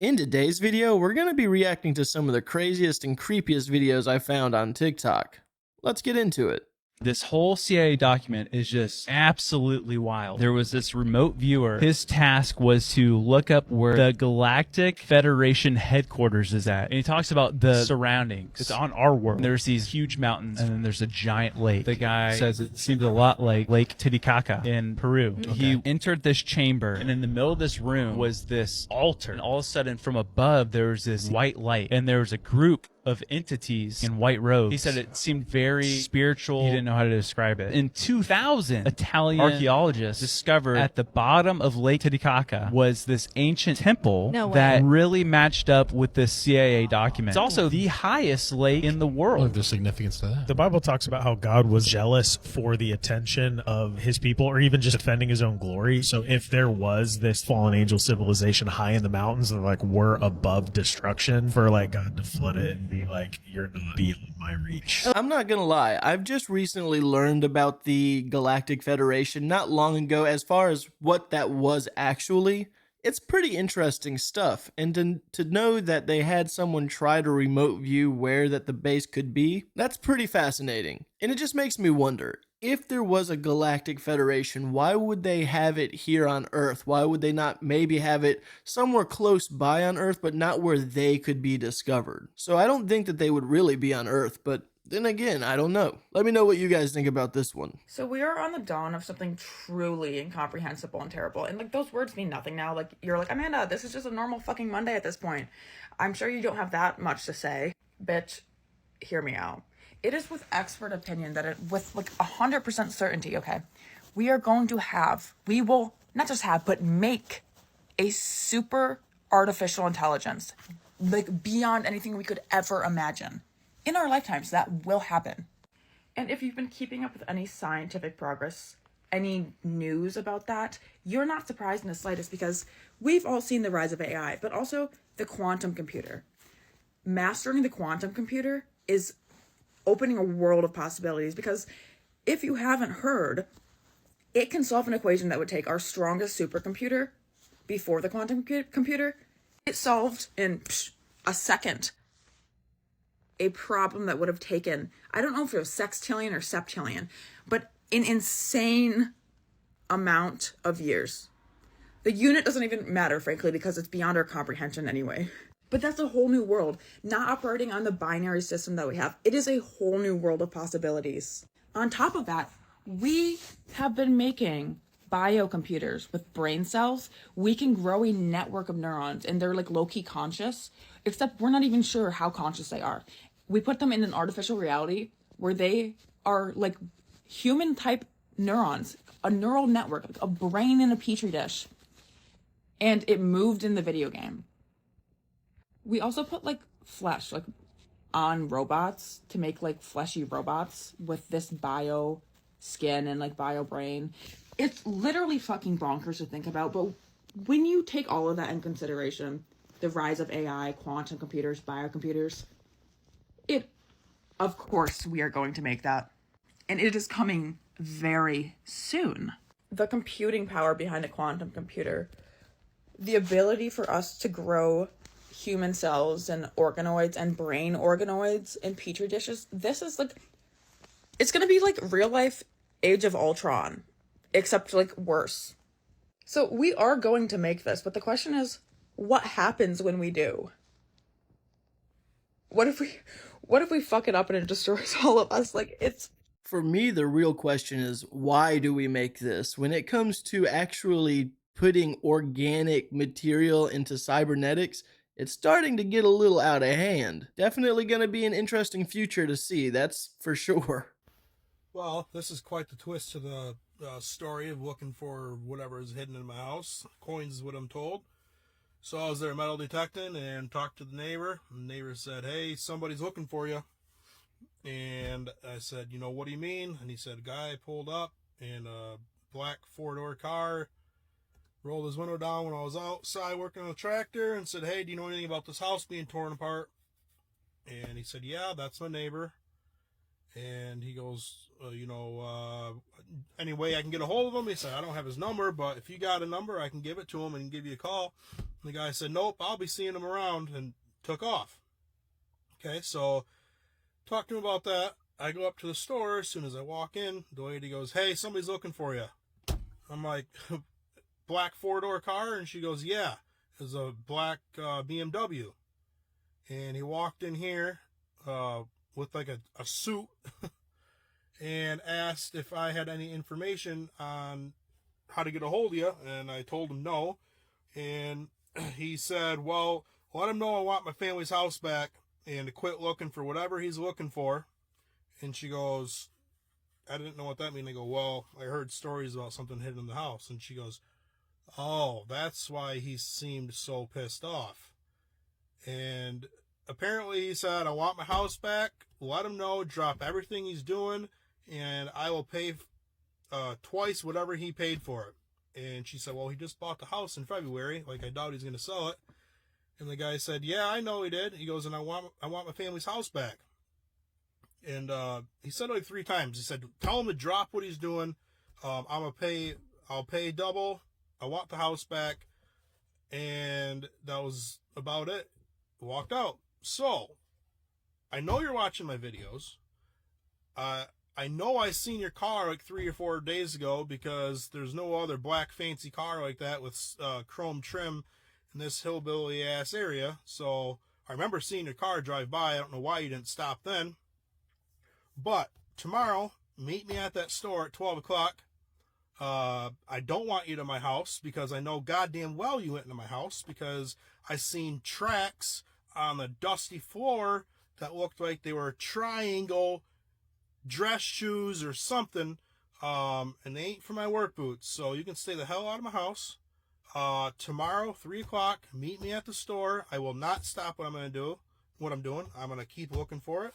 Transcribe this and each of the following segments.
In today's video, we're going to be reacting to some of the craziest and creepiest videos I found on TikTok. Let's get into it. This whole CIA document is just absolutely wild. There was this remote viewer. His task was to look up where the Galactic Federation headquarters is at. And he talks about the surroundings. It's on our world. There's these huge mountains, and then there's a giant lake. The guy says it seems a lot like Lake Titicaca in Peru. Okay. He entered this chamber, and in the middle of this room was this altar. And all of a sudden, from above, there was this white light, and there was a group of entities in white robes. He said it seemed very spiritual. He didn't know how to describe it. In 2000, Italian archaeologists discovered at the bottom of Lake Titicaca was this ancient temple that really matched up with the CIA document. It's also the highest lake in the world. Look, there's significance to that. The Bible talks about how God was jealous for the attention of his people, or even just defending his own glory. So if there was this fallen angel civilization high in the mountains and like we're above destruction, for like God to flood it and be like, you're not beyond my reach. I'm not gonna lie, I've just recently learned about the Galactic Federation not long ago. As far as what that was actually, it's pretty interesting stuff, and to know that they had someone try to remote view where that the base could be, that's pretty fascinating. And it just makes me wonder, if there was a Galactic Federation, why would they have it here on Earth? Why would they not maybe have it somewhere close by on Earth, but not where they could be discovered? So I don't think that they would really be on Earth, but then again, I don't know. Let me know what you guys think about this one. So we are on the dawn of something truly incomprehensible and terrible. And like those words mean nothing now. Like you're like, Amanda, this is just a normal fucking Monday at this point. I'm sure you don't have that much to say. Bitch, hear me out. It is with expert opinion that with like 100% certainty, okay, we will not just have, but make a super artificial intelligence, like beyond anything we could ever imagine. In our lifetimes, that will happen. And if you've been keeping up with any scientific progress, any news about that, you're not surprised in the slightest, because we've all seen the rise of AI, but also the quantum computer. Mastering the quantum computer is opening a world of possibilities, because if you haven't heard, it can solve an equation that would take our strongest supercomputer before the quantum computer. It solved in a second a problem that would have taken, I don't know if it was sextillion or septillion, but an insane amount of years. The unit doesn't even matter, frankly, because it's beyond our comprehension anyway. But that's a whole new world, not operating on the binary system that we have. It is a whole new world of possibilities. On top of that, we have been making biocomputers with brain cells. We can grow a network of neurons, and they're like low-key conscious, except we're not even sure how conscious they are. We put them in an artificial reality where they are like human-type neurons, a neural network, like a brain in a petri dish, and it moved in the video game. We also put like flesh like on robots to make like fleshy robots with this bio skin and like bio brain. It's literally fucking bonkers to think about, but when you take all of that in consideration, the rise of AI, quantum computers, biocomputers, of course we are going to make that. And it is coming very soon. The computing power behind a quantum computer, the ability for us to grow human cells and organoids and brain organoids in petri dishes, this is like, it's gonna be like real life Age of Ultron, except like worse. So we are going to make this, but the question is, what happens when we do? What if we fuck it up and it destroys all of us? Like, it's... For me, the real question is, why do we make this? When it comes to actually putting organic material into cybernetics, it's starting to get a little out of hand. Definitely going to be an interesting future to see, that's for sure. Well, this is quite the twist to the story of looking for whatever is hidden in my house. Coins is what I'm told. So I was there metal detecting and talked to the neighbor. The neighbor said, hey, somebody's looking for you. And I said, you know, what do you mean? And he said, a guy pulled up in a black four-door car, rolled his window down when I was outside working on the tractor, and said, hey, do you know anything about this house being torn apart? And he said, yeah, that's my neighbor. And he goes, any way I can get a hold of him? He said, I don't have his number, but if you got a number, I can give it to him and give you a call. And the guy said, nope, I'll be seeing him around, and took off. Okay, so talk to him about that. I go up to the store. As soon as I walk in, the lady goes, hey, somebody's looking for you. I'm like, black 4-door car? And she goes, yeah, it's a black BMW. And he walked in here with like a suit and asked if I had any information on how to get a hold of you. And I told him no. And he said, well, let him know I want my family's house back and to quit looking for whatever he's looking for. And she goes, I didn't know what that meant. I go, well, I heard stories about something hidden in the house. And she goes, oh, that's why he seemed so pissed off. And apparently he said, I want my house back. Let him know, drop everything he's doing, and I will pay twice whatever he paid for it. And she said, well, he just bought the house in February. Like, I doubt he's going to sell it. And the guy said, yeah, I know he did. He goes, and I want my family's house back. And he said it like 3 times. He said, tell him to drop what he's doing. I'll pay double. I want the house back. And that was about it. Walked out. So, I know you're watching my videos. I know I seen your car like 3 or 4 days ago, because there's no other black fancy car like that with chrome trim in this hillbilly ass area. So I remember seeing your car drive by. I don't know why you didn't stop then. But tomorrow, meet me at that store at 12 o'clock. I don't want you to my house, because I know goddamn well you went into my house, because I seen tracks on the dusty floor that looked like they were triangle dress shoes or something, and they ain't for my work boots. So you can stay the hell out of my house. Tomorrow, 3 o'clock, meet me at the store. I will not stop what I'm doing. I'm going to keep looking for it.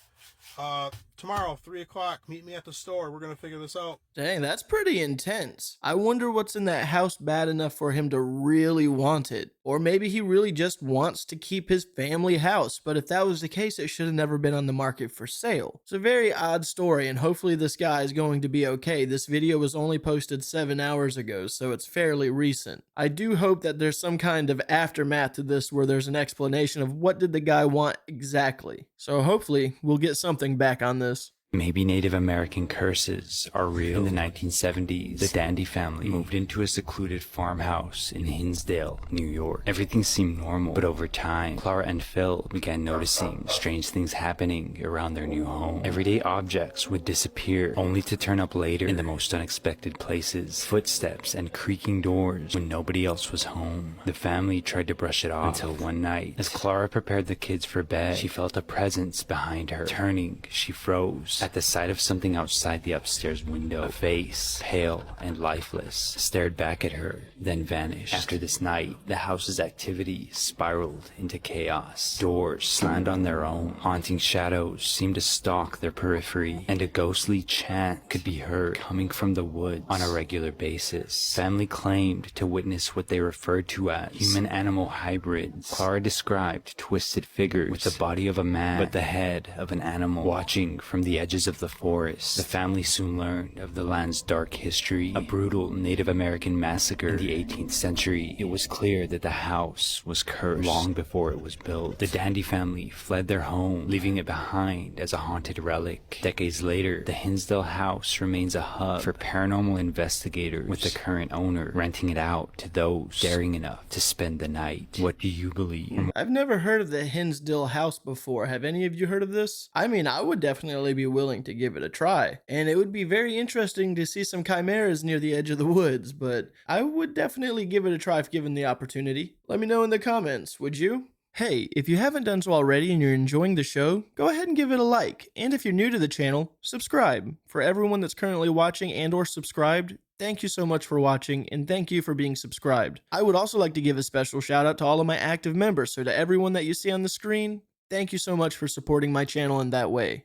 Tomorrow, 3 o'clock, meet me at the store. We're going to figure this out. Dang, that's pretty intense. I wonder what's in that house bad enough for him to really want it. Or maybe he really just wants to keep his family house, but if that was the case, it should have never been on the market for sale. It's a very odd story, and hopefully this guy is going to be okay. This video was only posted 7 hours ago, so it's fairly recent. I do hope that there's some kind of aftermath to this where there's an explanation of what did the guy want exactly. So hopefully we'll get something back on this. Maybe Native American curses are real. In the 1970s, the Dandy family moved into a secluded farmhouse in Hinsdale, New York. Everything seemed normal, but over time, Clara and Phil began noticing strange things happening around their new home. Everyday objects would disappear, only to turn up later in the most unexpected places. Footsteps and creaking doors when nobody else was home. The family tried to brush it off until one night, as Clara prepared the kids for bed, she felt a presence behind her. Turning, she froze at the sight of something outside the upstairs window. A face, pale and lifeless, stared back at her, then vanished. After this night, the house's activity spiraled into chaos. Doors slammed on their own. Haunting shadows seemed to stalk their periphery, and a ghostly chant could be heard coming from the woods on a regular basis. Family claimed to witness what they referred to as human-animal hybrids. Clara described twisted figures with the body of a man, but the head of an animal, watching from the edges of the forest. The family soon learned of the land's dark history, a brutal Native American massacre in the 18th century. It was clear that the house was cursed long before it was built. The Dandy family fled their home, leaving it behind as a haunted relic. Decades later, the Hinsdale house remains a hub for paranormal investigators, with the current owner renting it out to those daring enough to spend the night. What do you believe? I've never heard of the Hinsdale house before. Have any of you heard of this? I mean, I would definitely be willing to give it a try, and it would be very interesting to see some chimeras near the edge of the woods, but I would definitely give it a try if given the opportunity. Let me know in the comments, would you? Hey, if you haven't done so already and you're enjoying the show, go ahead and give it a like, and if you're new to the channel, subscribe. For everyone that's currently watching and or subscribed, thank you so much for watching, and thank you for being subscribed. I would also like to give a special shout out to all of my active members, so to everyone that you see on the screen, thank you so much for supporting my channel in that way.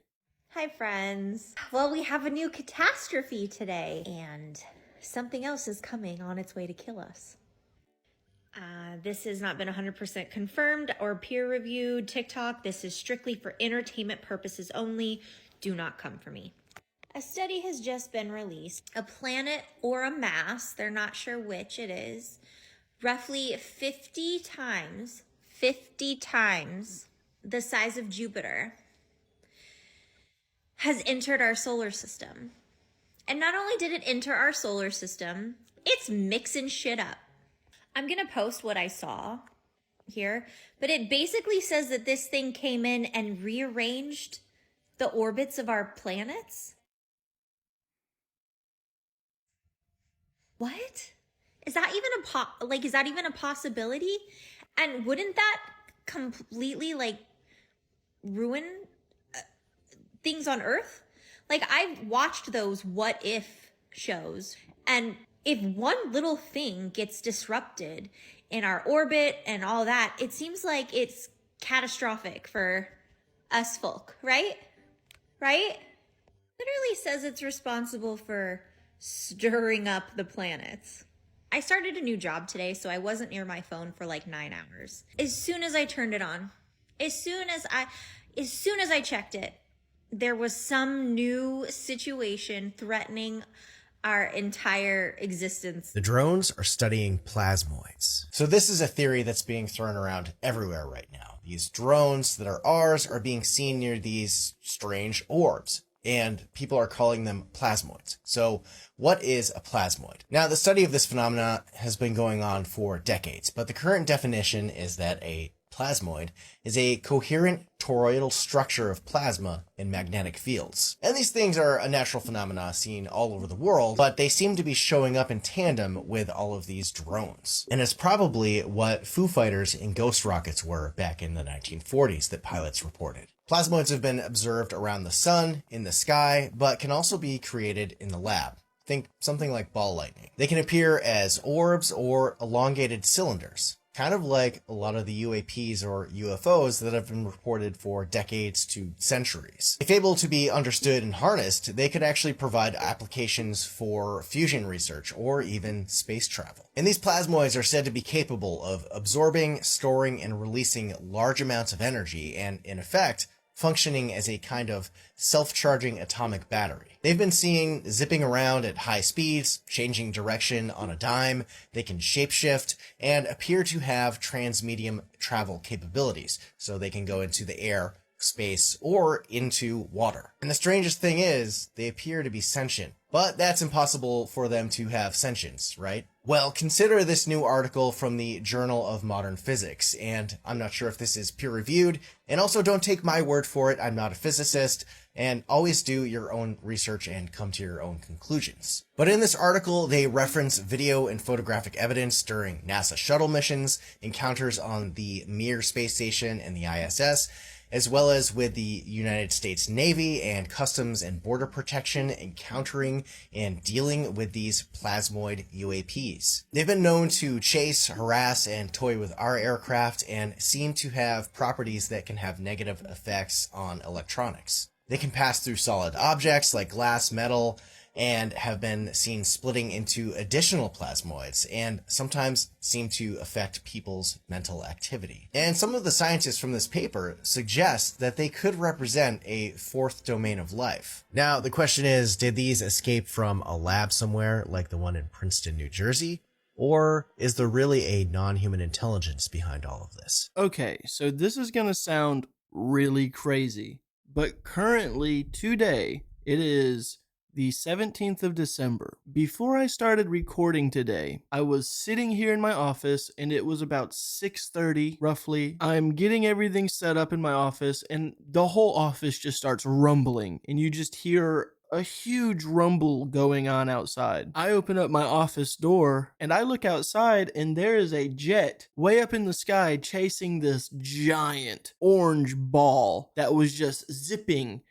Hi friends. Well, we have a new catastrophe today, and something else is coming on its way to kill us. This has not been 100% confirmed or peer-reviewed TikTok. This is strictly for entertainment purposes only. do not come for me. A study has just been released. A planet or a mass, they're not sure which it is, roughly 50 times the size of Jupiter has entered our solar system. And not only did it enter our solar system, it's mixing shit up. I'm gonna post what I saw here, but it basically says that this thing came in and rearranged the orbits of our planets. What? Is that even a possibility? And wouldn't that completely ruin things on Earth? Like, I've watched those what if shows, and if one little thing gets disrupted in our orbit and all that, it seems like it's catastrophic for us folk, right? Right? Literally says it's responsible for stirring up the planets. I started a new job today, so I wasn't near my phone for like 9 hours. As soon as I turned it on, as soon as I checked it, there was some new situation threatening our entire existence. The drones are studying plasmoids. So this is a theory that's being thrown around everywhere right now. These drones that are ours are being seen near these strange orbs, and people are calling them plasmoids. So what is a plasmoid? Now, the study of this phenomena has been going on for decades, but the current definition is that a plasmoid is a coherent toroidal structure of plasma in magnetic fields. And these things are a natural phenomena seen all over the world, but they seem to be showing up in tandem with all of these drones. And it's probably what Foo Fighters and ghost rockets were back in the 1940s that pilots reported. Plasmoids have been observed around the sun, in the sky, but can also be created in the lab. Think something like ball lightning. They can appear as orbs or elongated cylinders, kind of like a lot of the UAPs or UFOs that have been reported for decades to centuries. If able to be understood and harnessed, they could actually provide applications for fusion research or even space travel. And these plasmoids are said to be capable of absorbing, storing, and releasing large amounts of energy and, in effect, functioning as a kind of self-charging atomic battery. They've been seen zipping around at high speeds, changing direction on a dime. They can shapeshift and appear to have transmedium travel capabilities, so they can go into the air, space, or into water. And the strangest thing is, they appear to be sentient. But that's impossible for them to have sentience, right? Well, consider this new article from the Journal of Modern Physics, and I'm not sure if this is peer-reviewed, and also don't take my word for it, I'm not a physicist, and always do your own research and come to your own conclusions. But in this article, they reference video and photographic evidence during NASA shuttle missions, encounters on the Mir space station and the ISS, as well as with the United States Navy and Customs and Border Protection encountering and dealing with these plasmoid UAPs. They've been known to chase, harass, and toy with our aircraft and seem to have properties that can have negative effects on electronics. They can pass through solid objects like glass, metal, and have been seen splitting into additional plasmoids and sometimes seem to affect people's mental activity. And some of the scientists from this paper suggest that they could represent a fourth domain of life. Now, the question is, did these escape from a lab somewhere like the one in Princeton, New Jersey? Or is there really a non-human intelligence behind all of this? Okay, so this is gonna sound really crazy, but currently, today, it is the 17th of December. Before I started recording today, I was sitting here in my office and it was about 6:30 roughly. I'm getting everything set up in my office and the whole office just starts rumbling and you just hear a huge rumble going on outside. I open up my office door and I look outside and there is a jet way up in the sky chasing this giant orange ball that was just zipping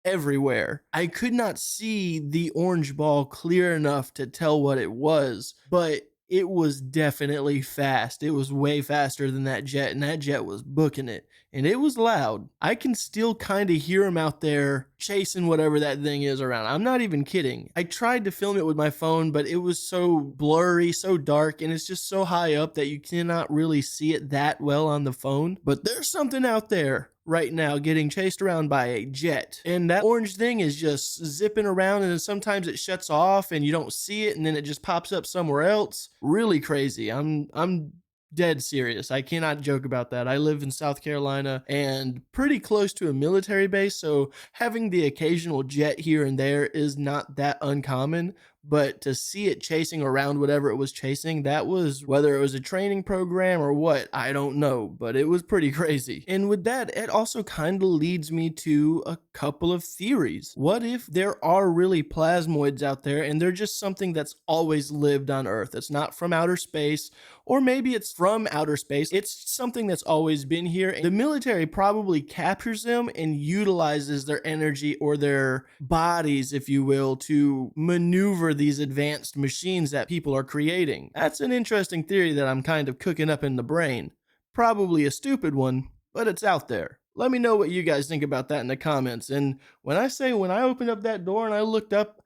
everywhere. I could not see the orange ball clear enough to tell what it was, but it was definitely fast. It was way faster than that jet, and that jet was booking it, and it was loud. I can still kind of hear him out there chasing whatever that thing is around. I'm not even kidding. I tried to film it with my phone, but it was so blurry, so dark, and it's just so high up that you cannot really see it that well on the phone. But there's something out there. right now getting chased around by a jet. And that orange thing is just zipping around, and then sometimes it shuts off and you don't see it, and then it just pops up somewhere else. Really crazy. I'm dead serious. I cannot joke about that. I live in South Carolina and pretty close to a military base, so having the occasional jet here and there is not that uncommon. But to see it chasing around whatever it was chasing, that was, whether it was a training program or what, I don't know, but it was pretty crazy. And with that, it also kind of leads me to a couple of theories. What if there are really plasmoids out there and they're just something that's always lived on Earth? It's not from outer space, or maybe it's from outer space. It's something that's always been here. The military probably captures them and utilizes their energy or their bodies, if you will, to maneuver these advanced machines that people are creating. That's an interesting theory that I'm kind of cooking up in the brain. Probably a stupid one, but it's out there. Let me know what you guys think about that in the comments. And when I opened up that door and I looked up,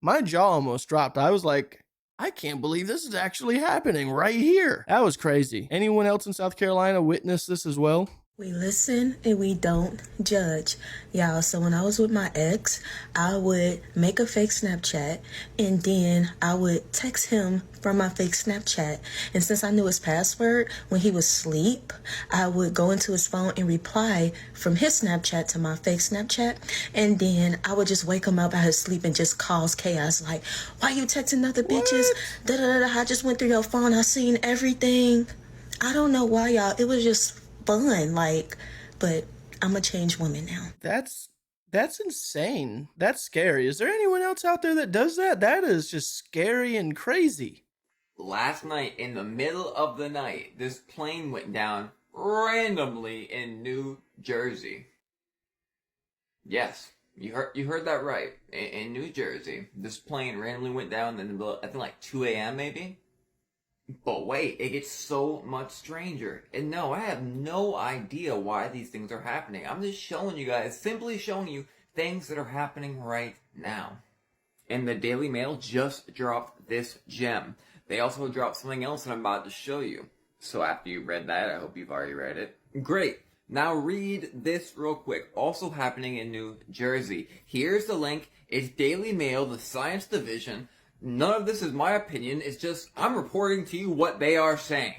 my jaw almost dropped. I was like, I can't believe this is actually happening right here. That was crazy. Anyone else in South Carolina witnessed this as well? We listen and we don't judge, y'all. So when I was with my ex, I would make a fake Snapchat and then I would text him from my fake Snapchat. And since I knew his password, when he was asleep, I would go into his phone and reply from his Snapchat to my fake Snapchat. And then I would just wake him up out of his sleep and just cause chaos. Like, why you texting other bitches? Da da da. I just went through your phone. I seen everything. I don't know why, y'all. It was just fun, but I'm a changed woman now. That's insane. That's scary. Is there anyone else out there that does that? That is just scary and crazy. Last night, in the middle of the night, this plane went down randomly in New Jersey. Yes, you heard that right. In New Jersey, this plane randomly went down in the middle, I think like 2 a.m. maybe? But wait, it gets so much stranger. And no, I have no idea why these things are happening. I'm just showing you guys, simply showing you things that are happening right now. And the Daily Mail just dropped this gem. They also dropped something else that I'm about to show you. So after you read that, I hope you've already read it. Great. Now read this real quick. Also happening in New Jersey. Here's the link. It's Daily Mail, the Science Division. None of this is my opinion, it's just I'm reporting to you what they are saying.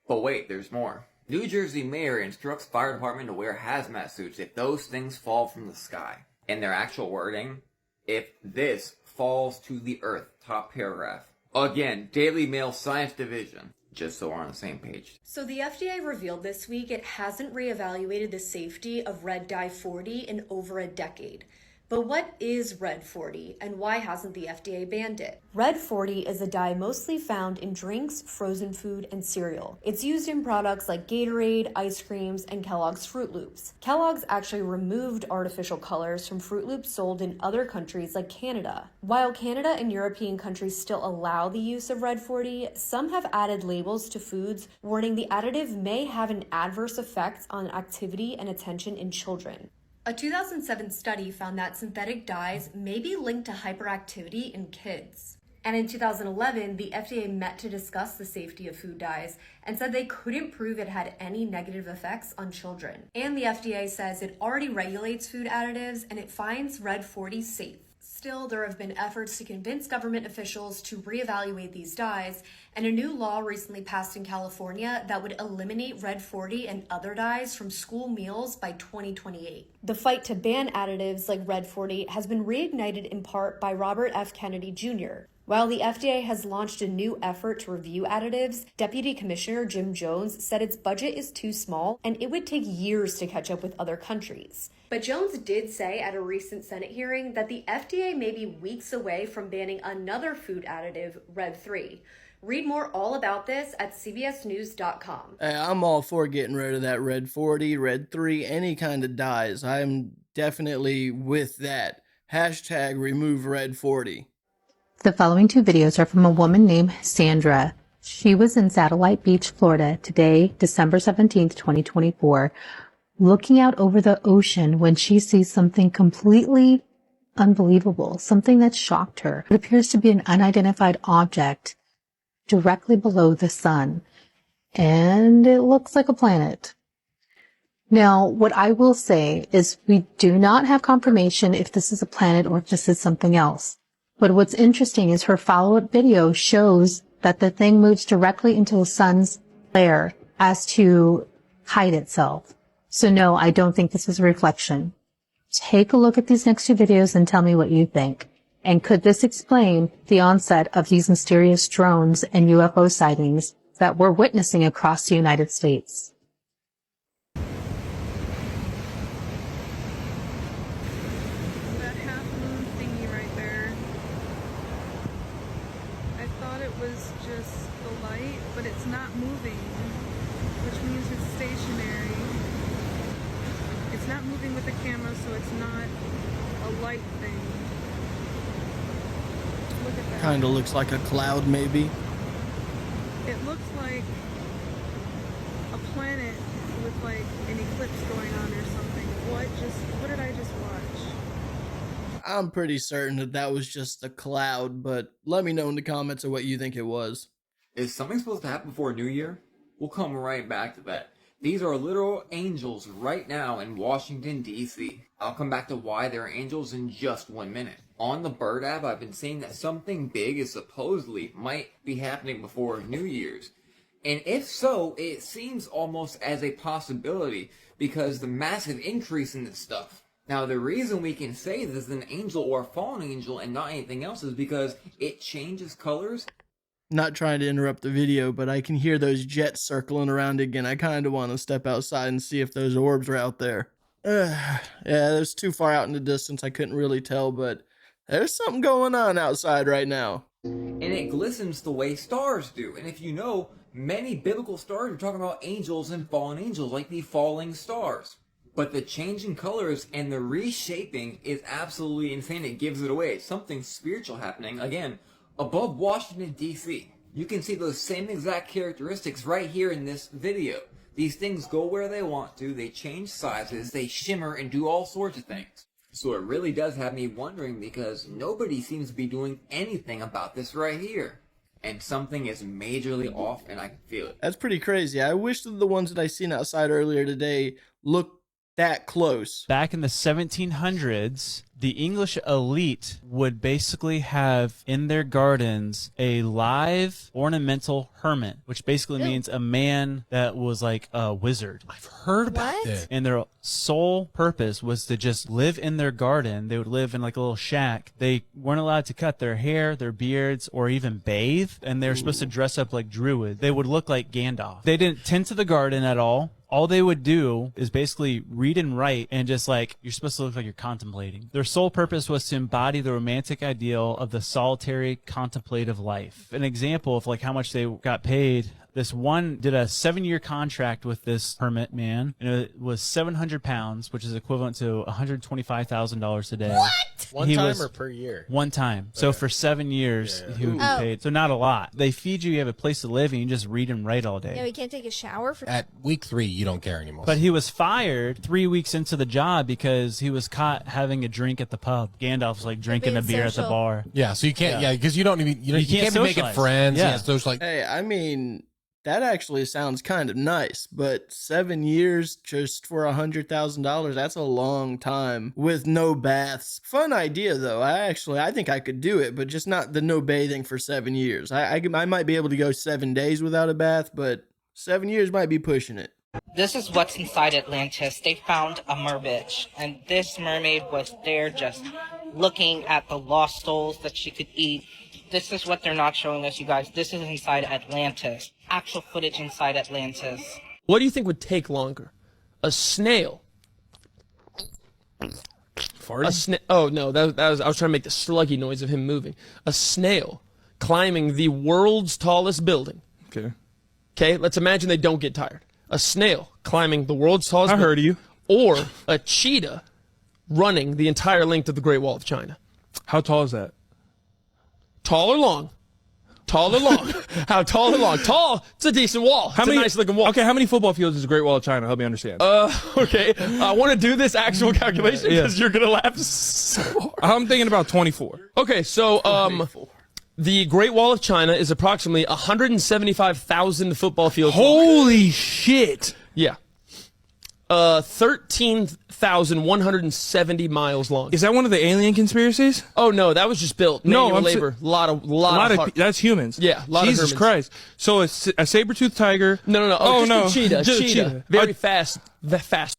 But wait, there's more. New Jersey mayor instructs fire department to wear hazmat suits if those things fall from the sky. And their actual wording, if this falls to the earth, top paragraph. Again, Daily Mail Science Division, just so we're on the same page. So the FDA revealed this week it hasn't reevaluated the safety of red dye 40 in over a decade. But what is Red 40 and why hasn't the FDA banned it? Red 40 is a dye mostly found in drinks, frozen food, and cereal. It's used in products like Gatorade, ice creams, and Kellogg's Fruit Loops. Kellogg's actually removed artificial colors from Fruit Loops sold in other countries like Canada. While Canada and European countries still allow the use of Red 40, some have added labels to foods warning the additive may have an adverse effect on activity and attention in children. A 2007 study found that synthetic dyes may be linked to hyperactivity in kids. And in 2011, the FDA met to discuss the safety of food dyes and said they couldn't prove it had any negative effects on children. And the FDA says it already regulates food additives and it finds Red 40 safe. Still, there have been efforts to convince government officials to reevaluate these dyes, and a new law recently passed in California that would eliminate Red 40 and other dyes from school meals by 2028. The fight to ban additives like Red 40 has been reignited in part by Robert F. Kennedy Jr. While the FDA has launched a new effort to review additives, Deputy Commissioner Jim Jones said its budget is too small and it would take years to catch up with other countries. But Jones did say at a recent Senate hearing that the FDA may be weeks away from banning another food additive, Red 3. Read more all about this at cbsnews.com. I'm all for getting rid of that Red 40, Red 3, any kind of dyes. I'm definitely with that. Hashtag remove Red 40. The following two videos are from a woman named Sandra. She was in Satellite Beach, Florida today, December 17th, 2024, looking out over the ocean when she sees something completely unbelievable, something that shocked her. It appears to be an unidentified object directly below the sun, and it looks like a planet. Now, what I will say is we do not have confirmation if this is a planet or if this is something else. But what's interesting is her follow-up video shows that the thing moves directly into the sun's flare as to hide itself. So no, I don't think this is a reflection. Take a look at these next two videos and tell me what you think. And could this explain the onset of these mysterious drones and UFO sightings that we're witnessing across the United States? That half moon thingy right there. I thought it was just the light, but it's not moving, which means it's stationary. It's not moving with the camera, so it's not a light thing. Look at that. Kind of looks like a cloud, maybe. It looks like a planet with like an eclipse going on or something. What did I just watch? I'm pretty certain that that was just a cloud, but let me know in the comments of what you think it was. Is something supposed to happen before New Year? We'll come right back to that. These are literal angels right now in Washington, D.C. I'll come back to why they're angels in just 1 minute. On the Bird app, I've been seeing that something big is supposedly might be happening before New Year's. And if so, it seems almost as a possibility because the massive increase in this stuff. Now, the reason we can say this is an angel or a fallen angel and not anything else is because it changes colors. Not trying to interrupt the video, but I can hear those jets circling around again. I kind of want to step outside and see if those orbs are out there. Yeah, that's too far out in the distance. I couldn't really tell, but there's something going on outside right now. And it glistens the way stars do. And if you know, many biblical stars are talking about angels and fallen angels, like the falling stars. But the change in colors and the reshaping is absolutely insane. It gives it away. It's something spiritual happening. Again, above Washington, D.C. You can see those same exact characteristics right here in this video. These things go where they want to. They change sizes. They shimmer and do all sorts of things. So it really does have me wondering because nobody seems to be doing anything about this right here. And something is majorly off and I can feel it. That's pretty crazy. I wish that the ones that I seen outside earlier today looked that close. Back in the 1700s, the English elite would basically have in their gardens a live ornamental hermit, which basically means a man that was like a wizard. I've heard about that. And their sole purpose was to just live in their garden. They would live in like a little shack. They weren't allowed to cut their hair, their beards, or even bathe. And they were supposed to dress up like druids. They would look like Gandalf. They didn't tend to the garden at all. All they would do is basically read and write and just like, you're supposed to look like you're contemplating. Their sole purpose was to embody the romantic ideal of the solitary contemplative life. An example of like how much they got paid. This one did a 7-year contract with this Hermit Man, and it was 700 pounds, which is equivalent to $125,000 today. What? One time or per year? One time. So for 7 years, he would be paid. So not a lot. They feed you, you have a place to live, and you just read and write all day. Yeah, we can't take a shower for. At week 3, you don't care anymore. But he was fired 3 weeks into the job because he was caught having a drink at the pub. Gandalf's like drinking a beer at the bar. Yeah, so you can't, because you don't even, you can't be making friends. Yeah, socialize. Hey, I mean, that actually sounds kind of nice, but 7 years just for $100,000, that's a long time with no baths. Fun idea, though. I think I could do it, but just not the no bathing for 7 years. I might be able to go 7 days without a bath, but 7 years might be pushing it. This is what's inside Atlantis. They found a mermaid, and this mermaid was there just looking at the lost souls that she could eat. This is what they're not showing us, you guys. This is inside Atlantis. Actual footage inside Atlantis. What do you think would take longer? A snail? Farting? Oh, no, that was I was trying to make the sluggy noise of him moving. A snail climbing the world's tallest building. Okay. Okay, let's imagine they don't get tired. A snail climbing the world's tallest building. I heard you. Or a cheetah running the entire length of the Great Wall of China. How tall is that? Tall or long? Tall or long? How tall or long? Tall, it's a decent wall. It's a nice looking wall. Okay, how many football fields is the Great Wall of China? Help me understand. Okay. I want to do this actual calculation because you're going to laugh so hard. I'm thinking about 24. Okay, so the Great Wall of China is approximately 175,000 football fields. Holy shit. Yeah. 13,170 miles long. Is that one of the alien conspiracies? Oh no, that was just built. Manual labor. A lot of that's humans. Yeah, a lot Jesus of Christ. So it's a saber-toothed tiger. No. Oh, no. Just a cheetah. Just a cheetah. cheetah. Very fast. Fast.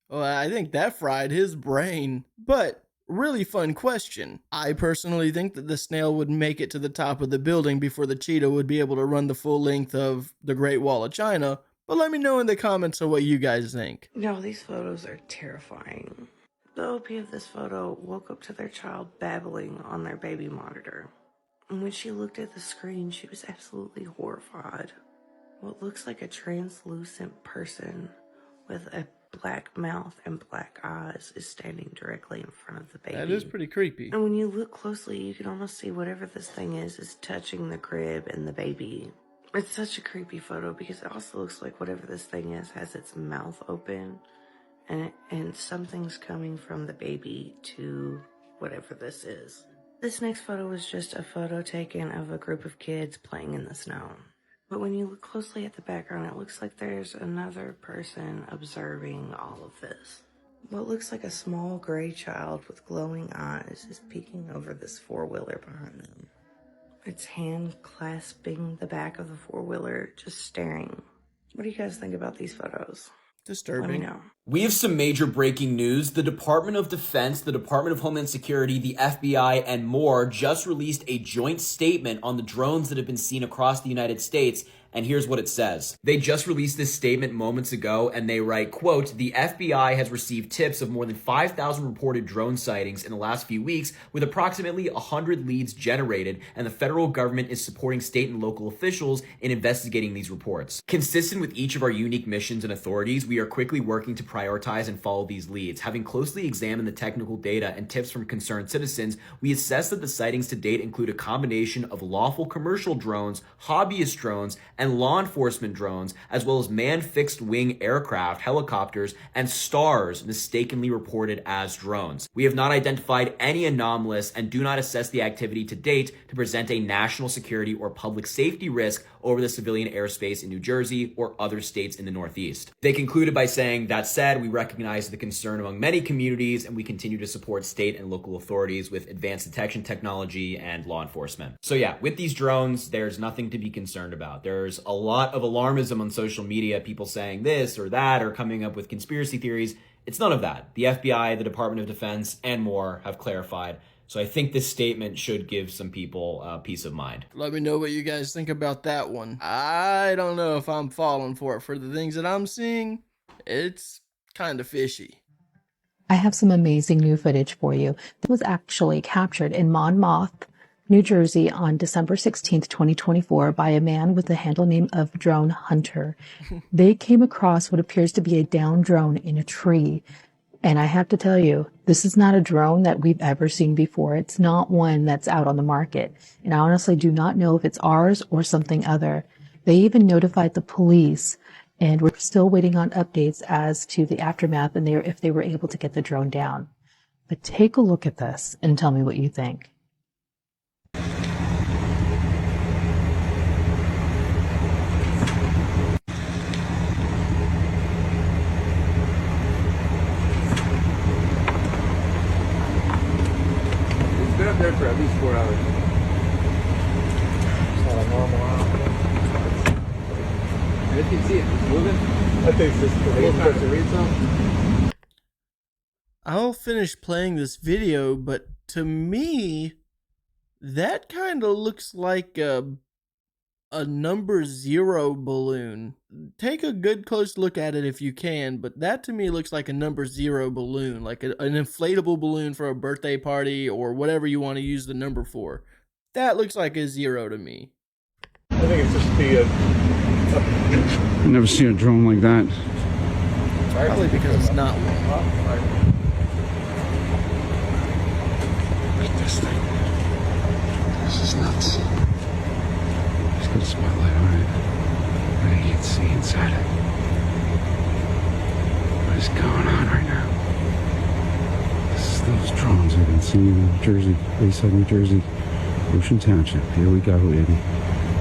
Well, I think that fried his brain. But really fun question. I personally think that the snail would make it to the top of the building before the cheetah would be able to run the full length of the Great Wall of China. But let me know in the comments of what you guys think. No, these photos are terrifying. The OP of this photo woke up to their child babbling on their baby monitor. And when she looked at the screen, she was absolutely horrified. What looks like a translucent person with a black mouth and black eyes is standing directly in front of the baby. That is pretty creepy. And when you look closely, you can almost see whatever this thing is touching the crib and the baby. It's such a creepy photo because it also looks like whatever this thing is has its mouth open and something's coming from the baby to whatever this is. This next photo was just a photo taken of a group of kids playing in the snow. But when you look closely at the background, it looks like there's another person observing all of this. What looks like a small gray child with glowing eyes is peeking over this four-wheeler behind them. Its hand clasping the back of the four-wheeler, just staring. What do you guys think about these photos? Disturbing. Let me know. We have some major breaking news. The Department of Defense, the Department of Homeland Security, the FBI, and more just released a joint statement on the drones that have been seen across the United States. And here's what it says. They just released this statement moments ago, and they write, quote, "The FBI has received tips of more than 5,000 reported drone sightings in the last few weeks, with approximately 100 leads generated, and the federal government is supporting state and local officials in investigating these reports. Consistent with each of our unique missions and authorities, we are quickly working to prioritize and follow these leads. Having closely examined the technical data and tips from concerned citizens, we assess that the sightings to date include a combination of lawful commercial drones, hobbyist drones, and law enforcement drones, as well as manned fixed-wing aircraft, helicopters, and stars mistakenly reported as drones. We have not identified any anomalous and do not assess the activity to date to present a national security or public safety risk over the civilian airspace in New Jersey or other states in the Northeast." They concluded by saying, "That said, we recognize the concern among many communities and we continue to support state and local authorities with advanced detection technology and law enforcement." So yeah, with these drones, there's nothing to be concerned about. There's a lot of alarmism on social media, people saying this or that or coming up with conspiracy theories. It's none of that. The FBI, the Department of Defense, and more have clarified. So I think this statement should give some people peace of mind. Let me know what you guys think about that one. I don't know if I'm falling for it. For the things that I'm seeing, it's kind of fishy. I have some amazing new footage for you. It was actually captured in Monmoth, New Jersey on December 16th, 2024 by a man with the handle name of Drone Hunter. They came across what appears to be a downed drone in a tree. And I have to tell you, this is not a drone that we've ever seen before. It's not one that's out on the market. And I honestly do not know if it's ours or something other. They even notified the police, and we're still waiting on updates as to the aftermath and if they were able to get the drone down. But take a look at this and tell me what you think. Up there for at least 4 hours. It's not a normal outfit. I can see it. It's moving. I think it's just the time to read something. I'll finish playing this video, but to me, that kind of looks like a number 0 balloon. Take a good close look at it if you can, but that to me looks like a number 0 balloon, like an inflatable balloon for a birthday party or whatever you want to use the number for. That looks like a 0 to me. I think it's just I've never seen a drone like that. Probably because it's not one. Look at this thing. This is nuts. Good spotlight on it. I think you can see inside it. What is going on right now? This is those drones I've been seeing in New Jersey, Bayside, New Jersey, Ocean Township. Here we go, lady.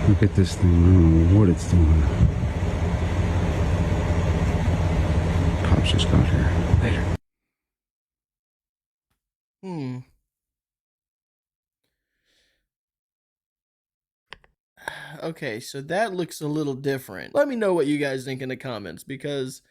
Look at this thing. I don't know what it's doing. cops just got here. Later. Okay, so that looks a little different. Let me know what you guys think in the comments, because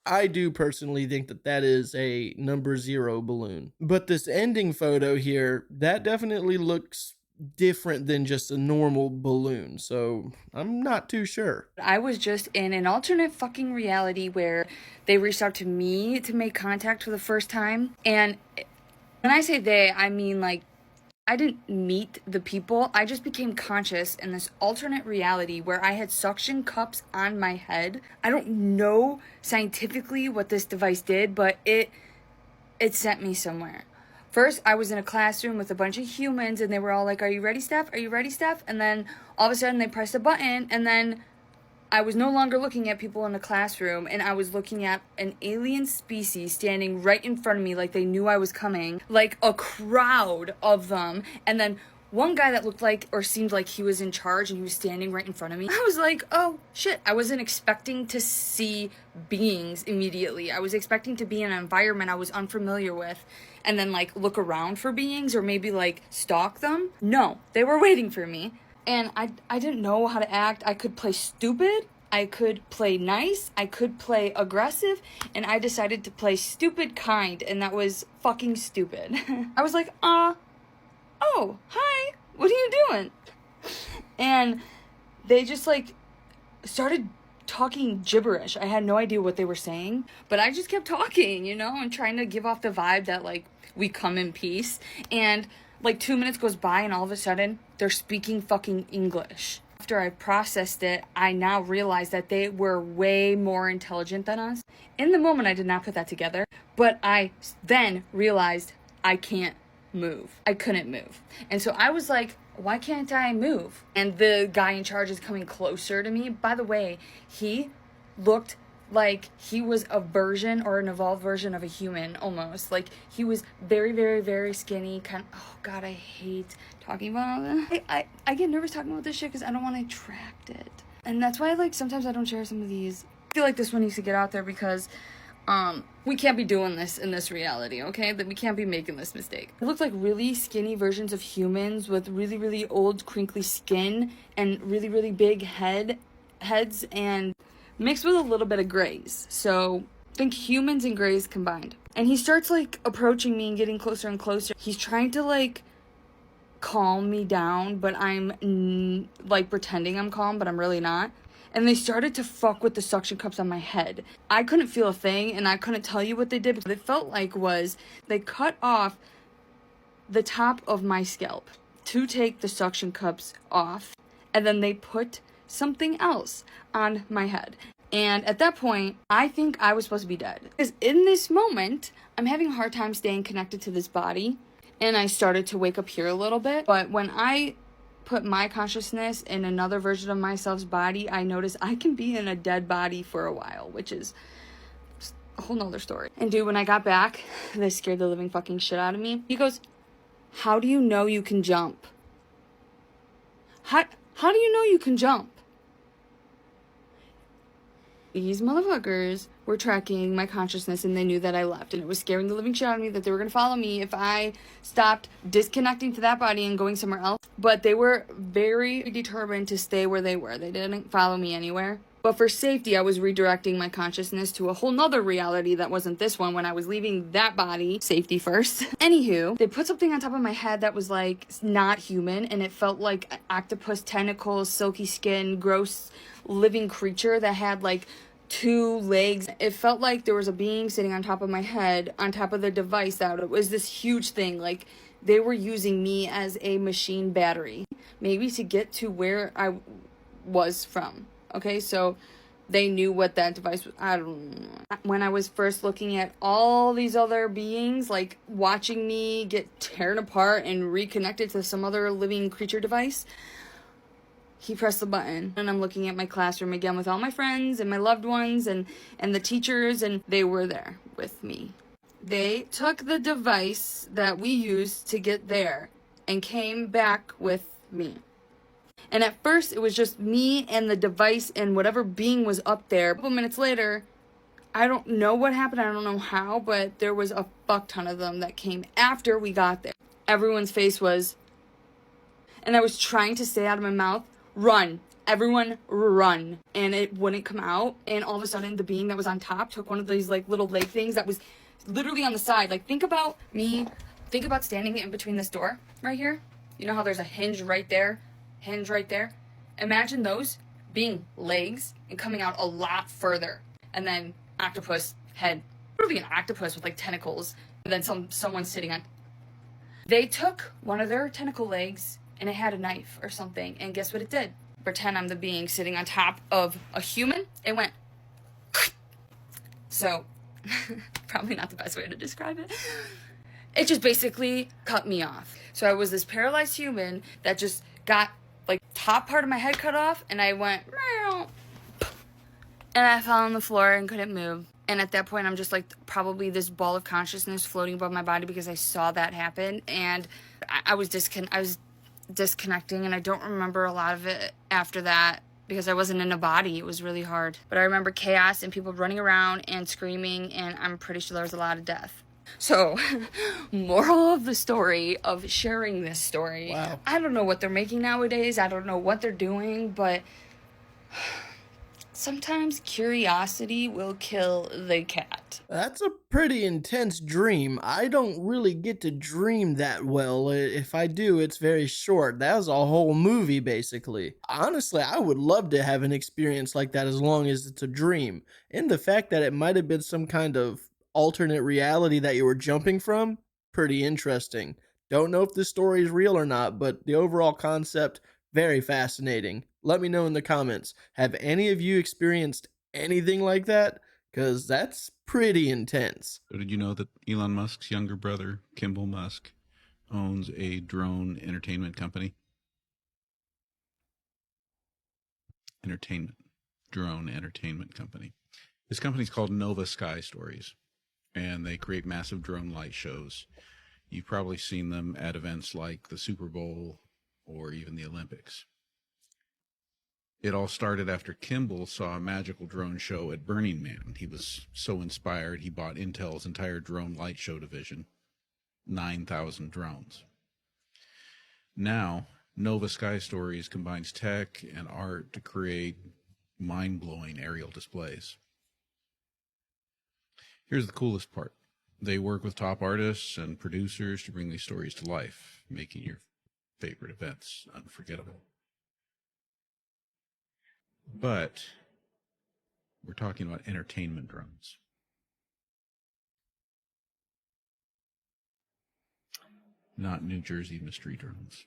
I do personally think that that is a number 0 balloon. But this ending photo here, that definitely looks different than just a normal balloon, so I'm not too sure. I was just in an alternate fucking reality where they reached out to me to make contact for the first time. And when I say they, I mean like I didn't meet the people. I just became conscious in this alternate reality where I had suction cups on my head. I don't know scientifically what this device did, but it sent me somewhere. First, I was in a classroom with a bunch of humans, and they were all like, "Are you ready, Steph? Are you ready, Steph?" And then all of a sudden they pressed a button, and then I was no longer looking at people in a classroom, and I was looking at an alien species standing right in front of me like they knew I was coming, like a crowd of them. And then one guy that looked like or seemed like he was in charge, and he was standing right in front of me. I was like, oh shit, I wasn't expecting to see beings immediately. I was expecting to be in an environment I was unfamiliar with and then like look around for beings or maybe like stalk them. No, they were waiting for me. And I didn't know how to act. I could play stupid, I could play nice, I could play aggressive, and I decided to play stupid kind, and that was fucking stupid. I was like, oh, hi, what are you doing? And they just like started talking gibberish. I had no idea what they were saying, but I just kept talking, you know, and trying to give off the vibe that like we come in peace. And like 2 minutes goes by, and all of a sudden they're speaking fucking English. After I processed it, I now realized that they were way more intelligent than us. In the moment, I did not put that together, but I then realized I can't move. I couldn't move. And so I was like, why can't I move? And the guy in charge is coming closer to me. By the way, he looked like he was a version or an evolved version of a human almost. Like he was very, very, very skinny. Kind of, oh God, I hate talking about all that. I get nervous talking about this shit because I don't want to attract it. And that's why like sometimes I don't share some of these. I feel like this one needs to get out there because we can't be doing this in this reality, okay? That we can't be making this mistake. It looked like really skinny versions of humans with really, really old crinkly skin and really, really big heads and mixed with a little bit of grays. So think humans and grays combined. And he starts like approaching me and getting closer and closer. He's trying to like calm me down, but I'm like pretending I'm calm, but I'm really not. And they started to fuck with the suction cups on my head. I couldn't feel a thing, and I couldn't tell you what they did. What it felt like was they cut off the top of my scalp to take the suction cups off, and then they put something else on my head. And at that point, I think I was supposed to be dead. Because in this moment, I'm having a hard time staying connected to this body, and I started to wake up here a little bit. But when I put my consciousness in another version of myself's body, I noticed I can be in a dead body for a while, which is a whole nother story. And dude, when I got back, this scared the living fucking shit out of me. He goes, how do you know you can jump? How do you know you can jump? These motherfuckers were tracking my consciousness, and they knew that I left, and it was scaring the living shit out of me that they were going to follow me if I stopped disconnecting to that body and going somewhere else. But they were very determined to stay where they were. They didn't follow me anywhere. But for safety, I was redirecting my consciousness to a whole nother reality that wasn't this one when I was leaving that body. Safety first. Anywho, they put something on top of my head that was like not human, and it felt like an octopus tentacles, silky skin, gross living creature that had like 2 legs. It felt like there was a being sitting on top of my head, on top of the device that it was this huge thing. Like they were using me as a machine battery, maybe to get to where I was from. Okay, so they knew what that device was. I don't know. When I was first looking at all these other beings, like watching me get torn apart and reconnected to some other living creature device, he pressed the button, and I'm looking at my classroom again with all my friends and my loved ones and the teachers, and they were there with me. They took the device that we used to get there and came back with me. And at first, it was just me and the device and whatever being was up there. A couple minutes later, I don't know what happened. I don't know how, but there was a fuck ton of them that came after we got there. Everyone's face was, and I was trying to say out of my mouth, run. Everyone run. And it wouldn't come out. And all of a sudden, the being that was on top took one of these like little leg things that was literally on the side. Like, think about standing in between this door right here. You know how there's a hinge right there? Hinge right there. Imagine those being legs and coming out a lot further. And then octopus head, probably an octopus with like tentacles, and then someone sitting on. They took one of their tentacle legs and it had a knife or something, and guess what it did? Pretend I'm the being sitting on top of a human. It went. So, probably not the best way to describe it. It just basically cut me off. So I was this paralyzed human that just got like top part of my head cut off, and I went meow. And I fell on the floor and couldn't move. And at that point, I'm just like probably this ball of consciousness floating above my body because I saw that happen. And I was disconnecting, and I don't remember a lot of it after that because I wasn't in a body. It was really hard. But I remember chaos and people running around and screaming, and I'm pretty sure there was a lot of death. So, moral of the story of sharing this story. Wow. I don't know what they're making nowadays. I don't know what they're doing, but sometimes curiosity will kill the cat. That's a pretty intense dream. I don't really get to dream that well. If I do, it's very short. That was a whole movie, basically. Honestly, I would love to have an experience like that as long as it's a dream. And the fact that it might have been some kind of alternate reality that you were jumping from, pretty interesting. Don't know if this story is real or not, but the overall concept, very fascinating. Let me know in the comments. Have any of you experienced anything like that? Because that's pretty intense. So did you know that Elon Musk's younger brother, Kimball Musk, owns a drone entertainment company? Drone entertainment company. This company's called Nova Sky Stories, and they create massive drone light shows. You've probably seen them at events like the Super Bowl or even the Olympics. It all started after Kimball saw a magical drone show at Burning Man. He was so inspired, he bought Intel's entire drone light show division, 9,000 drones. Now, Nova Sky Stories combines tech and art to create mind-blowing aerial displays. Here's the coolest part. They work with top artists and producers to bring these stories to life, making your favorite events unforgettable. But we're talking about entertainment drones. Not New Jersey mystery drones.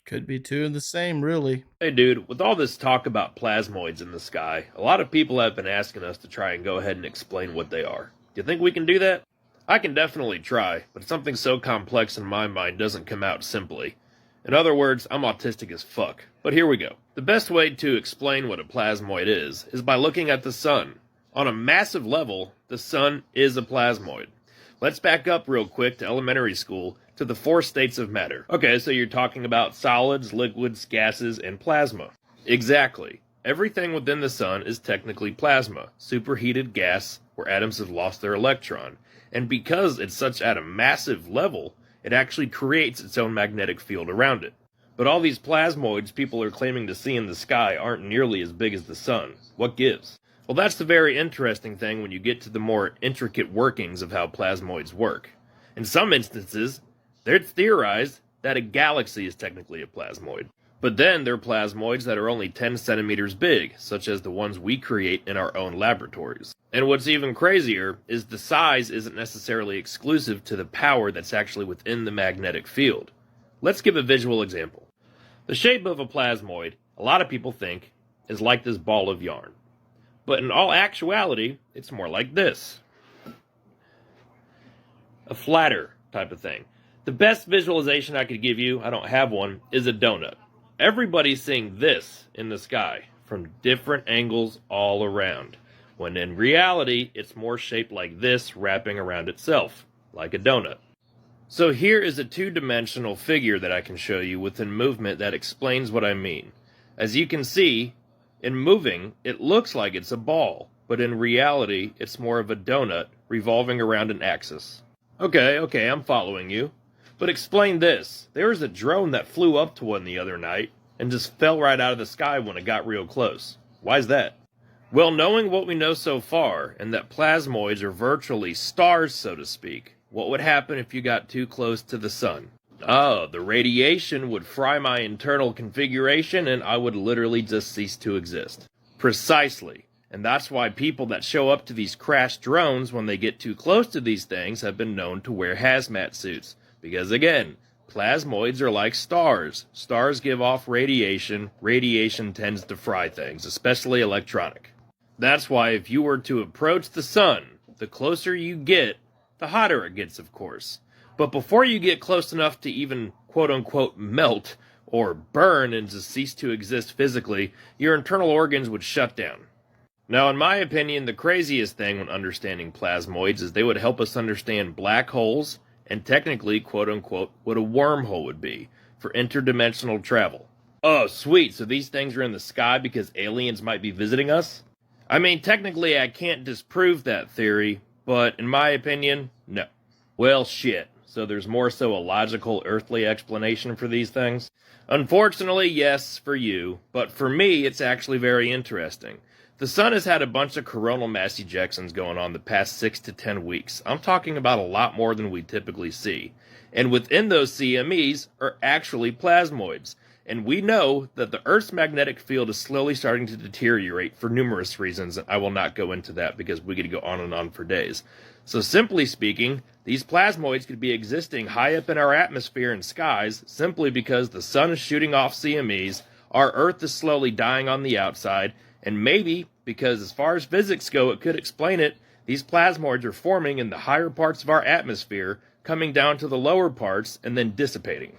Could be two and the same, really. Hey dude, with all this talk about plasmoids in the sky, a lot of people have been asking us to try and go ahead and explain what they are. Do you think we can do that? I can definitely try, but something so complex in my mind doesn't come out simply. In other words, I'm autistic as fuck. But here we go. The best way to explain what a plasmoid is by looking at the sun. On a massive level, the sun is a plasmoid. Let's back up real quick to elementary school to the 4 states of matter. Okay, so you're talking about solids, liquids, gases, and plasma. Exactly. Everything within the sun is technically plasma, superheated gas where atoms have lost their electron. And because it's such at a massive level, it actually creates its own magnetic field around it. But all these plasmoids people are claiming to see in the sky aren't nearly as big as the sun. What gives? Well, that's the very interesting thing when you get to the more intricate workings of how plasmoids work. In some instances, it's theorized that a galaxy is technically a plasmoid. But then there are plasmoids that are only 10 centimeters big, such as the ones we create in our own laboratories. And what's even crazier is the size isn't necessarily exclusive to the power that's actually within the magnetic field. Let's give a visual example. The shape of a plasmoid, a lot of people think, is like this ball of yarn. But in all actuality, it's more like this. A flatter type of thing. The best visualization I could give you, I don't have one, is a donut. Everybody's seeing this in the sky from different angles all around, when in reality, it's more shaped like this wrapping around itself, like a donut. So here is a 2-dimensional figure that I can show you within movement that explains what I mean. As you can see, in moving, it looks like it's a ball, but in reality, it's more of a donut revolving around an axis. Okay, I'm following you. But explain this. There was a drone that flew up to one the other night and just fell right out of the sky when it got real close. Why's that? Well, knowing what we know so far, and that plasmoids are virtually stars, so to speak, what would happen if you got too close to the sun? Oh, the radiation would fry my internal configuration and I would literally just cease to exist. Precisely. And that's why people that show up to these crashed drones when they get too close to these things have been known to wear hazmat suits. Because again, plasmoids are like stars. Stars give off radiation. Radiation tends to fry things, especially electronic. That's why if you were to approach the sun, the closer you get, the hotter it gets, of course. But before you get close enough to even quote-unquote melt or burn and to cease to exist physically, your internal organs would shut down. Now, in my opinion, the craziest thing when understanding plasmoids is they would help us understand black holes and technically, quote-unquote, what a wormhole would be for interdimensional travel. Oh, sweet, so these things are in the sky because aliens might be visiting us? I mean, technically I can't disprove that theory, but in my opinion, no. Well, shit. So there's more so a logical, earthly explanation for these things? Unfortunately, yes, for you, but for me, it's actually very interesting. The sun has had a bunch of coronal mass ejections going on the past 6 to 10 weeks. I'm talking about a lot more than we typically see. And within those CMEs are actually plasmoids. And we know that the Earth's magnetic field is slowly starting to deteriorate for numerous reasons. I will not go into that because we could go on and on for days. So simply speaking, these plasmoids could be existing high up in our atmosphere and skies simply because the sun is shooting off CMEs, our Earth is slowly dying on the outside, and maybe, because as far as physics go it could explain it, these plasmoids are forming in the higher parts of our atmosphere, coming down to the lower parts, and then dissipating.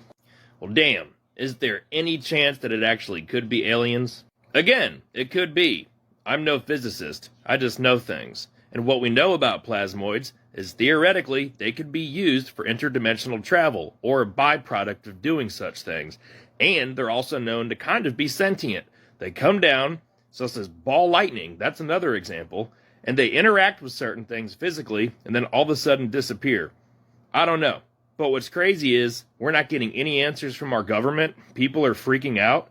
Well, damn. Is there any chance that it actually could be aliens? Again, it could be. I'm no physicist. I just know things. And what we know about plasmoids is theoretically they could be used for interdimensional travel, or a byproduct of doing such things. And they're also known to kind of be sentient. They come down, such as ball lightning, that's another example, and they interact with certain things physically, and then all of a sudden disappear. I don't know. But what's crazy is, we're not getting any answers from our government, people are freaking out,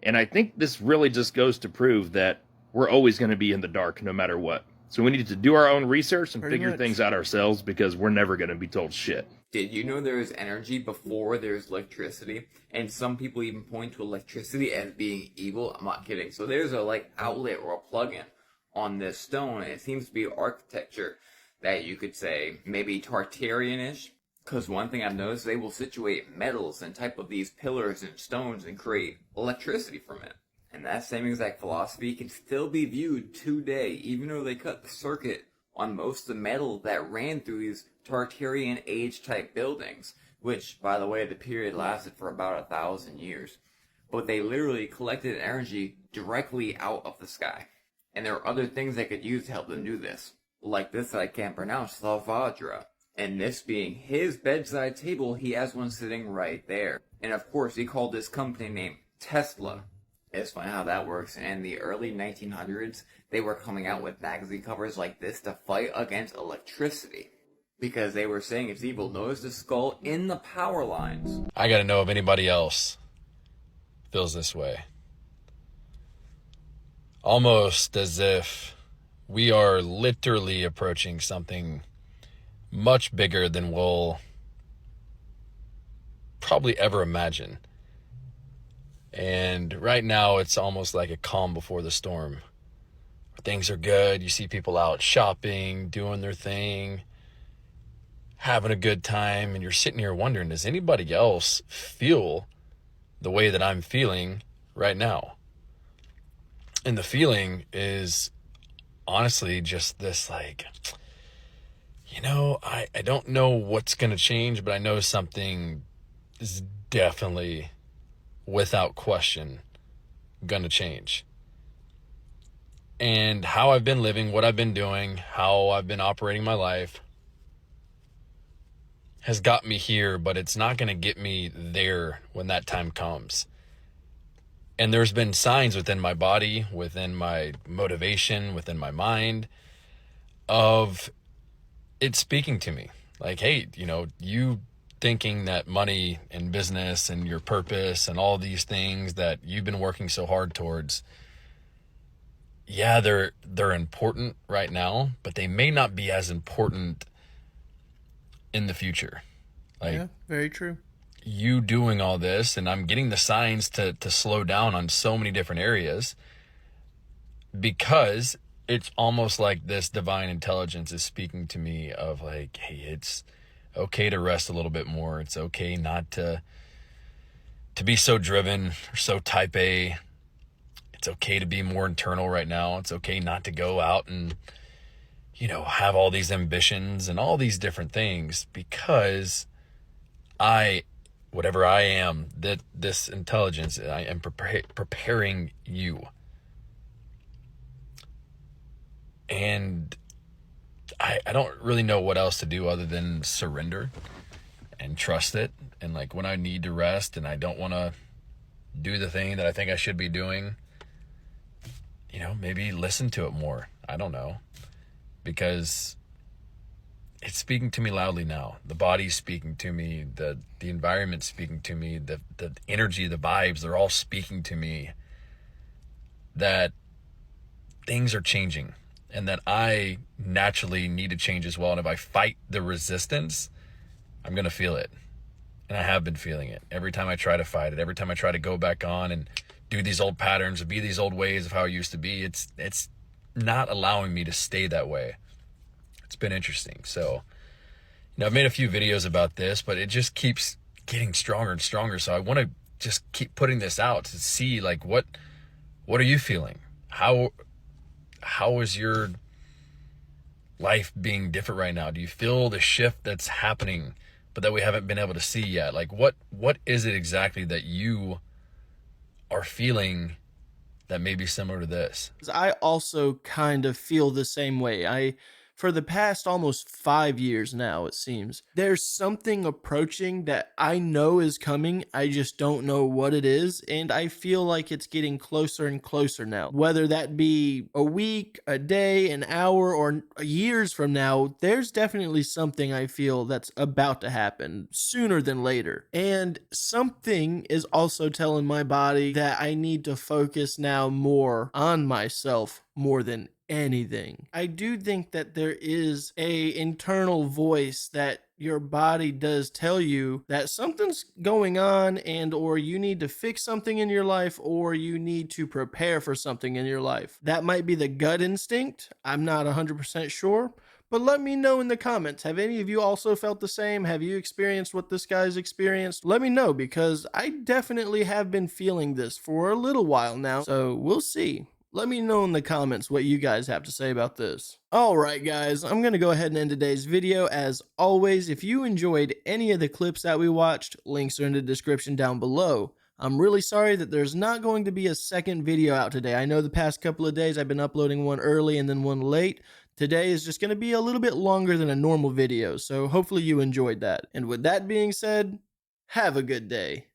and I think this really just goes to prove that we're always going to be in the dark no matter what. So we need to do our own research and figure things out ourselves because we're never going to be told shit. Did you know there is energy before there's electricity? And some people even point to electricity as being evil. I'm not kidding. So there's a outlet or a plug-in on this stone, and it seems to be architecture that you could say maybe Tartarian-ish. Because one thing I've noticed, they will situate metals and type of these pillars and stones and create electricity from it. And that same exact philosophy can still be viewed today, even though they cut the circuit on most of the metal that ran through these Tartarian age type buildings, which, by the way, the period lasted for about 1,000 years. But they literally collected energy directly out of the sky. And there are other things they could use to help them do this. Like this that I can't pronounce, Salvadra. And this being his bedside table, he has one sitting right there. And of course, he called this company name Tesla. It's funny how that works. And in the early 1900s, they were coming out with magazine covers like this to fight against electricity. Because they were saying it's evil. Notice the skull in the power lines. I gotta know if anybody else feels this way. Almost as if we are literally approaching something much bigger than we'll probably ever imagine. And right now it's almost like a calm before the storm. Things are good. You see people out shopping, doing their thing, having a good time, and you're sitting here wondering, does anybody else feel the way that I'm feeling right now? And the feeling is honestly just this I don't know what's going to change, but I know something is definitely, without question, going to change. And how I've been living, what I've been doing, how I've been operating my life has got me here, but it's not going to get me there when that time comes. And there's been signs within my body, within my motivation, within my mind of it speaking to me. Like, hey, you know, you thinking that money and business and your purpose and all these things that you've been working so hard towards, yeah, they're important right now, but they may not be as important in the future. Like, yeah, very true. You doing all this, and I'm getting the signs to slow down on so many different areas, because it's almost like this divine intelligence is speaking to me of like, hey, it's okay to rest a little bit more. It's okay not to be so driven or so type A. It's okay to be more internal right now. It's okay not to go out and, you know, have all these ambitions and all these different things, because whatever I am, that this intelligence, I am preparing you. And I don't really know what else to do other than surrender and trust it. And like when I need to rest and I don't want to do the thing that I think I should be doing, you know, maybe listen to it more. I don't know. Because it's speaking to me loudly now. The body's speaking to me, the environment's speaking to me, the energy, the vibes, they're all speaking to me that things are changing and that I naturally need to change as well. And if I fight the resistance, I'm going to feel it. And I have been feeling it. Every time I try to fight it, every time I try to go back on and do these old patterns, be these old ways of how I used to be, it's not allowing me to stay that way. It's been interesting. So, you know, I've made a few videos about this, but it just keeps getting stronger and stronger. So I want to just keep putting this out to see, like, what are you feeling? How is your life being different right now? Do you feel the shift that's happening, but that we haven't been able to see yet? Like, what is it exactly that you are feeling that may be similar to this? I also kind of feel the same way. For the past almost 5 years now, it seems, there's something approaching that I know is coming. I just don't know what it is. And I feel like it's getting closer and closer now. Whether that be a week, a day, an hour, or years from now, there's definitely something I feel that's about to happen sooner than later. And something is also telling my body that I need to focus now more on myself more than anything. I do think that there is a internal voice that your body does tell you that something's going on, and or you need to fix something in your life, or you need to prepare for something in your life. That might be the gut instinct. I'm not 100% sure. But let me know in the comments. Have any of you also felt the same? Have you experienced what this guy's experienced? Let me know, because I definitely have been feeling this for a little while now. So we'll see. Let me know in the comments what you guys have to say about this. Alright guys, I'm going to go ahead and end today's video. As always, if you enjoyed any of the clips that we watched, links are in the description down below. I'm really sorry that there's not going to be a second video out today. I know the past couple of days I've been uploading one early and then one late. Today is just going to be a little bit longer than a normal video, so hopefully you enjoyed that. And with that being said, have a good day.